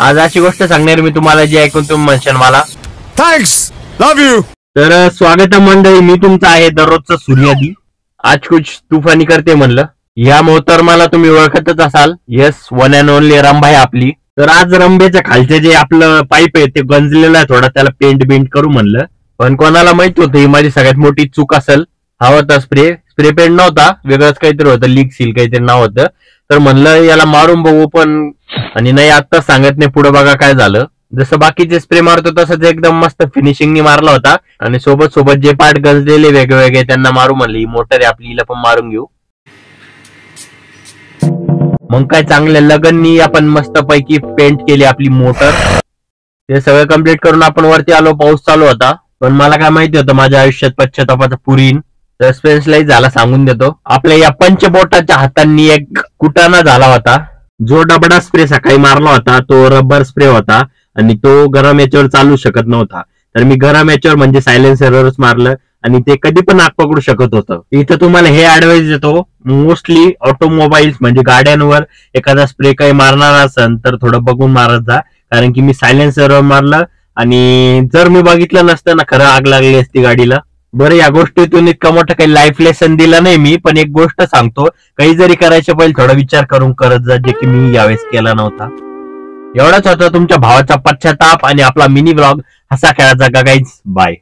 आज अशी गोष्ट सांगणार मी तुम्हाला जी ऐकून तुम्ही म्हणशाल मला थँक्स, लव्ह यू. तर स्वागत मंडळी, मी तुमचा आहे दररोजचा सूर्यादी. आज कुछ तुफानी करते म्हणलं. या मोहतरमाला तुम्ही ओळखतच असाल. Yes, one and only Rambha आहे आपली. तर आज रंभेच्या खालचे जे आपलं पाईप आहे ते गंजलेलं आहे थोडा, त्याला पेंट बिंट करू म्हणलं. पण कोणाला माहित होतं ही माझी सगळ्यात मोठी चूक असेल. हा होता स्प्रे पेंट नव्हता, वेगळंच काहीतरी होतं, लीक सील काहीतरी नाव होतं. तर म्हणलं याला मारून बघू, पण आणि नाही आता सांगत नाही, पुढे बघा काय झालं. जसं बाकीचे स्प्रे मारतो तसंच एकदम मस्त फिनिशिंगनी मारला होता. आणि सोबत सोबत जे पार्ट गंजलेले वेगवेगळे त्यांना मारू म्हणले. ही मोटर आहे आपली, हिला पण मारून घेऊ. मग काय चांगल्या लगननी आपण मस्त पैकी पेंट केली आपली मोटर. ते सगळं कम्प्लीट करून आपण वरती आलो. पाऊस चालू होता, पण मला काय माहिती होतं माझ्या आयुष्यात पश्चातापाचा पुरीन. सस्पेन्सलाही झाला सांगून देतो. आपल्या या पंचबोटाच्या हातांनी एक कुटाणा झाला होता. जो डबडा स्प्रे सकाळी मारला होता तो रबर स्प्रे होता आणि तो गरम याच्यावर चालू शकत नव्हता. तर मी गरम याच्यावर म्हणजे सायलेन्सरवरच मारलं आणि ते कधी पण आग पकडू शकत होतं. इथं तुम्हाला हे ऍडवाइस देतो, मोस्टली ऑटोमोबाईल्स म्हणजे गाड्यांवर एखादा स्प्रे काही मारणार असेल तर थोडं बघून मारत जा. कारण की मी सायलेन्सरवर मारलं आणि जर मी बघितलं नसतं ना, खरं आग लागली असती गाडीला. बरं, या गोष्टीतून इतका मोठा काही लाईफ लेसन दिलं नाही मी, पण एक गोष्ट सांगतो, काही जरी करायच्या पहिले थोडा विचार करून करत जा, जे की मी यावेळेस केला नव्हता. एवढाच होता तुमच्या भावाचा पश्चाताप आणि आपला मिनी ब्लॉग हसा खेळाचा गाईज. बाय.